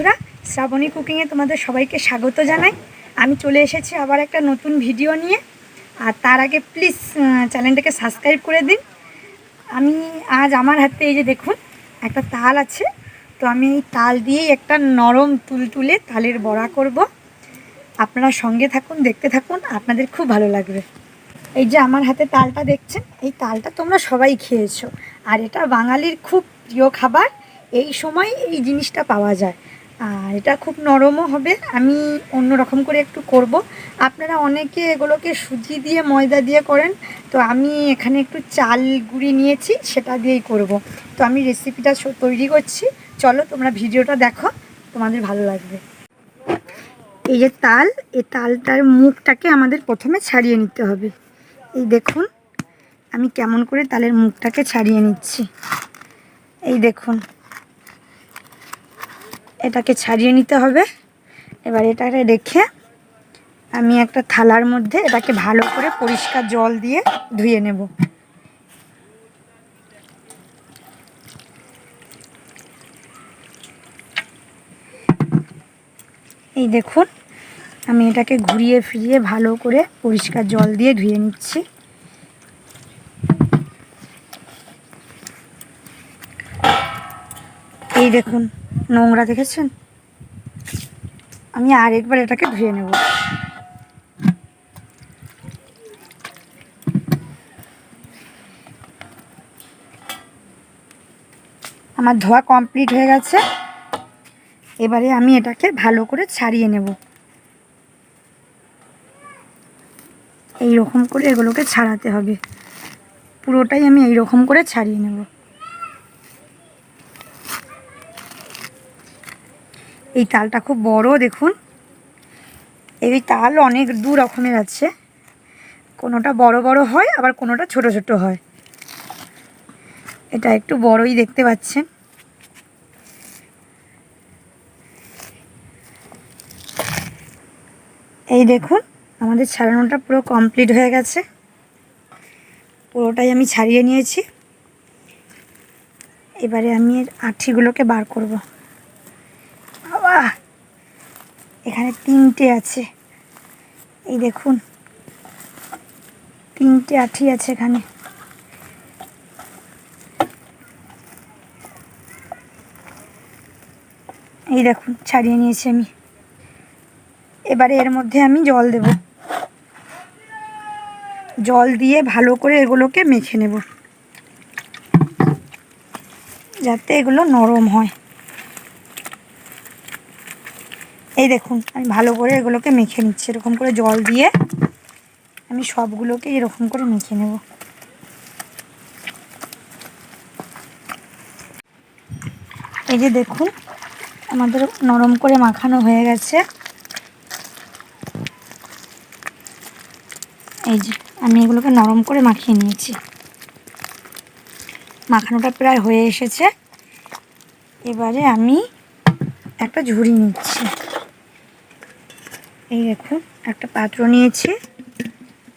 বন্ধুরা, শ্রাবণী কুকিংয়ে তোমাদের সবাইকে স্বাগত জানাই। আমি চলে এসেছি আবার একটা নতুন ভিডিও নিয়ে। আর তার আগে প্লিজ চ্যানেলটাকে সাবস্ক্রাইব করে দিন। আমি আজ আমার হাতে এই যে দেখুন একটা তাল আছে, তো আমি এই তাল দিয়েই একটা নরম তুলতুলে তালের বড়া করব। আপনারা সঙ্গে থাকুন, দেখতে থাকুন, আপনাদের খুব ভালো লাগবে। এই যে আমার হাতে তালটা দেখছেন, এই তালটা তোমরা সবাই খেয়েছো, আর এটা বাঙালির খুব প্রিয় খাবার। এই সময় এই জিনিসটা পাওয়া যায়, আর এটা খুব নরমও হবে। আমি অন্য রকম করে একটু করব। আপনারা অনেকে এগুলোকে সুজি দিয়ে ময়দা দিয়ে করেন, তো আমি এখানে একটু চাল গুঁড়ি নিয়েছি, সেটা দিয়েই করব। তো আমি রেসিপিটা তৈরি করছি, চলো তোমরা ভিডিওটা দেখো, তোমাদের ভালো লাগবে। এই যে তাল, এই তালটার মুখটাকে আমাদের প্রথমে ছাড়িয়ে নিতে হবে। এই দেখুন আমি কেমন করে তালের মুখটাকে ছাড়িয়ে নিচ্ছি। এই দেখুন, এটাকে ছাড়িয়ে নিতে হবে। এবার এটাকে রেখে আমি একটা থালার মধ্যে এটাকে ভালো করে পরিষ্কার জল দিয়ে ধুয়ে নেব। এই দেখুন আমি এটাকে ঘুরিয়ে ফিরিয়ে ভালো করে পরিষ্কার জল দিয়ে ধুয়ে নিচ্ছি। এই দেখুন নোংরা দেখেছেন, আমি আরেকবার এটাকে ধুয়ে নেব। আমার ধোয়া কমপ্লিট হয়ে গেছে। এবারে আমি এটাকে ভালো করে ছাড়িয়ে নেব। এই রকম করে এগুলোকে ছাড়াতে হবে, পুরোটাই আমি এই রকম করে ছাড়িয়ে নেব। এই তালটা খুব বড়, দেখুন। এই তাল অনেক দু রকমের আছে, কোনোটা বড় বড় হয়, আবার কোনোটা ছোট ছোট হয়। এটা একটু বড়ই দেখতে পাচ্ছেন। এই দেখুন আমাদের ছাড়ানোটা পুরো কমপ্লিট হয়ে গেছে, পুরোটাই আমি ছাড়িয়ে নিয়েছি। এবারে আমি এর আঁঠিগুলোকে বার করব। বাবা, এখানে তিনটে আছে, এই দেখুন তিনটে আঁঠি আছে এখানে। এই দেখুন ছাড়িয়ে নিয়েছি আমি। এবারে এর মধ্যে আমি জল দেব, জল দিয়ে ভালো করে এগুলোকে মেখে নেব, যাতে এগুলো নরম হয়। এই দেখুন আমি ভালো করে এগুলোকে মেখে নিচ্ছি, এরকম করে জল দিয়ে আমি সবগুলোকে এরকম করে মেখে নেব। এই যে দেখুন আমাদের নরম করে মাখানো হয়ে গেছে। এই যে আমি এগুলোকে নরম করে মাখিয়ে নিয়েছি, মাখানোটা প্রায় হয়ে এসেছে। এবারে আমি একটা ঝুড়ি নিচ্ছি। এই দেখুন একটা পাত্র নিয়েছি,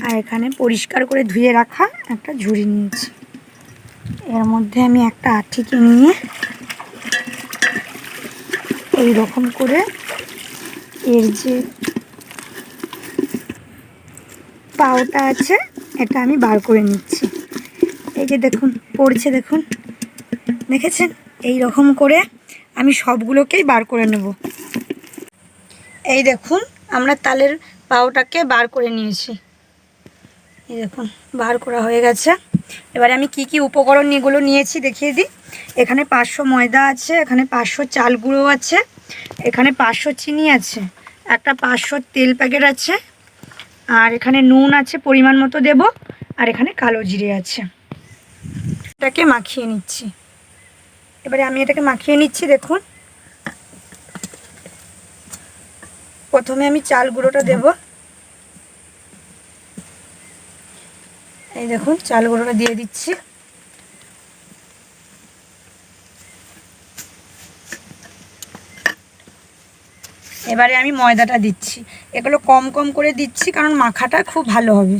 আর এখানে পরিষ্কার করে ধুয়ে রাখা একটা ঝুড়ি নিয়েছি। এর মধ্যে আমি একটা আঁঠিকে নিয়ে এই রকম করে এর যে পাউটা আছে এটা আমি বার করে নিচ্ছি। এই যে দেখুন পড়ছে, দেখুন দেখেছেন, এই রকম করে আমি সবগুলোকেই বার করে নেব। এই দেখুন আমরা তালের পাউটাকে বার করে নিয়েছি। এই দেখুন বার করা হয়ে গেছে। এবারে আমি কি কি উপকরণ এগুলো নিয়েছি দেখিয়ে দিই। এখানে 500 ময়দা আছে, এখানে 500 চাল গুঁড়ো আছে, এখানে 500 চিনি আছে, একটা 500 তেল প্যাকেট আছে, আর এখানে নুন আছে পরিমাণ মতো দেব, আর এখানে কালো জিরে আছে। এটাকে মাখিয়ে নিচ্ছি। এবারে আমি এটাকে মাখিয়ে নিচ্ছি। দেখুন প্রথমে আমি চাল গুঁড়োটা দেব। এই দেখুন চাল গুঁড়োটা দিয়ে দিচ্ছি। এবারে আমি ময়দাটা দিচ্ছি, এগুলো কম কম করে দিচ্ছি কারণ মাখাটা খুব ভালো হবে।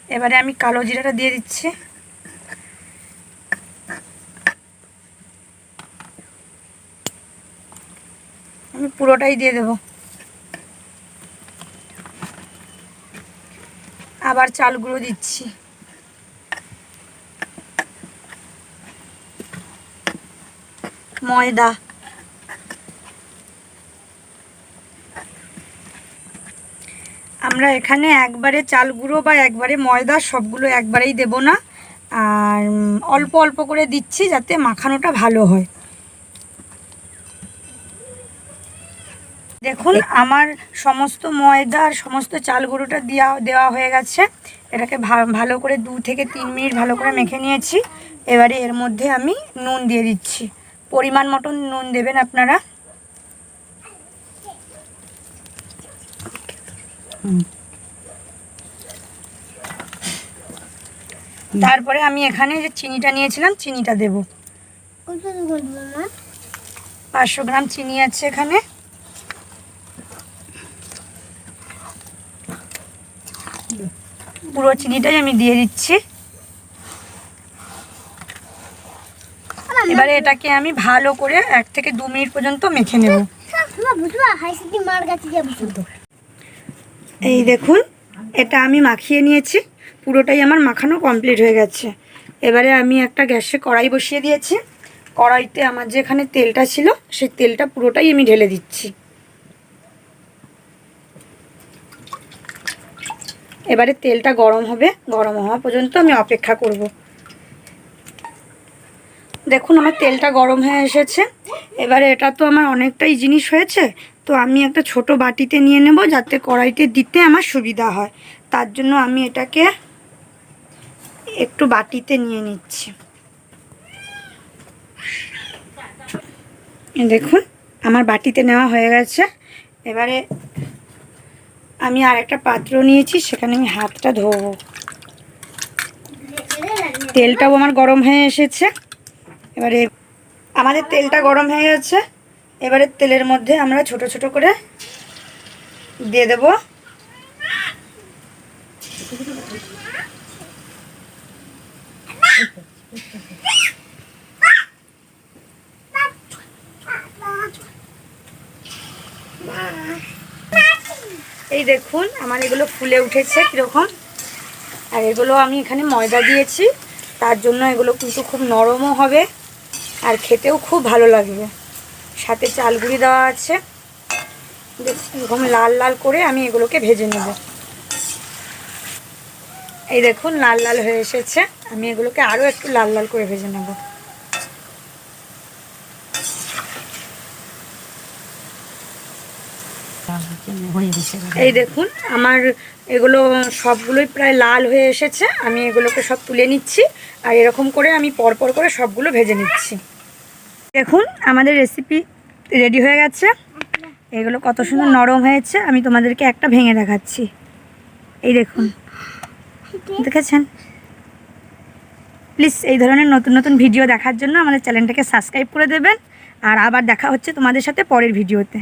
এবারে আমি কালো জিরাটা দিয়ে দিচ্ছি। আমি পুরোটাই দিয়ে দেব। আবার চাল গুঁড়ো দিচ্ছি। ময়দা, আমরা এখানে একবারে চাল গুঁড়ো বা একবারে ময়দা সবগুলো একবারেই দেব না, আর অল্প অল্প করে দিচ্ছি যাতে মাখানোটা ভালো হয়। দেখুন আমার সমস্ত ময়দা আর সমস্ত চাল গুঁড়োটা দেওয়া হয়ে গেছে। এটাকে ভালো করে 2 থেকে 3 মিনিট ভালো করে মেখে নিয়েছি। এবারে এর মধ্যে আমি নুন দিয়ে দিচ্ছি। পরিমাণ মতন নুন দেবেন আপনারা। তারপরে আমি এখানে যে চিনিটা নিয়েছিলাম চিনিটা দেব। 500 গ্রাম চিনি আছে এখানে। পুরো চিনিটাই আমি দিয়ে দিচ্ছি। এবারে এটাকে আমি ভালো করে 1 থেকে 2 মিনিট পর্যন্ত মেখে নেব। এই দেখুন এটা আমি মাখিয়ে নিয়েছি, পুরোটাই আমার মাখানো কমপ্লিট হয়ে গেছে। এবারে আমি একটা গ্যাসে কড়াই বসিয়ে দিয়েছি। কড়াইতে আমার যেখানে তেলটা ছিল সেই তেলটা পুরোটাই আমি ঢেলে দিচ্ছি। এবারে তেলটা গরম হবে, গরম হওয়া পর্যন্ত আমি অপেক্ষা করব। দেখুন আমার তেলটা গরম হয়ে এসেছে। এবারে এটা তো আমার অনেকটাই জিনিস হয়েছে, তো আমি একটা ছোট বাটিতে নিয়ে নেব যাতে কড়াইতে দিতে আমার সুবিধা হয়। তার জন্য আমি এটাকে একটু বাটিতে নিয়ে নিচ্ছি। দেখুন আমার বাটিতে নেওয়া হয়ে গেছে। এবারে আমি আর একটা পাত্র নিয়েছি, সেখানে আমি হাতটা ধোবো। তেলটাও আমার গরম হয়ে এসেছে। এবারে আমাদের তেলটা গরম হয়ে গেছে। এবারে তেলের মধ্যে আমরা ছোট ছোট করে দিয়ে দেব এই দেখুন আমার এগুলো ফুলে উঠেছে কীরকম। আর এগুলো আমি এখানে ময়দা দিয়েছি, তার জন্য এগুলো কিন্তু খুব নরমও হবে আর খেতেও খুব ভালো লাগবে। সাথে চাল গুঁড়ি দেওয়া আছে। এরকম লাল লাল করে আমি এগুলোকে ভেজে নেব। এই দেখুন লাল লাল হয়ে এসেছে। আমি এগুলোকে আরও একটু লাল লাল করে ভেজে নেব। এই দেখুন আমার এগুলো সবগুলোই প্রায় লাল হয়ে এসেছে। আমি এগুলোকে সব তুলে নিচ্ছি আর এরকম করে আমি পরপর করে সবগুলো ভেজে নিচ্ছি। দেখুন আমাদের রেসিপি রেডি হয়ে গেছে। এগুলো কত সুন্দর নরম হয়েছে, আমি তোমাদেরকে একটা ভেঙে দেখাচ্ছি। এই দেখুন, দেখেছেন? প্লিজ এই ধরনের নতুন নতুন ভিডিও দেখার জন্য আমাদের চ্যানেলটাকে সাবস্ক্রাইব করে দেবেন। আর আবার দেখা হচ্ছে তোমাদের সাথে পরের ভিডিওতে।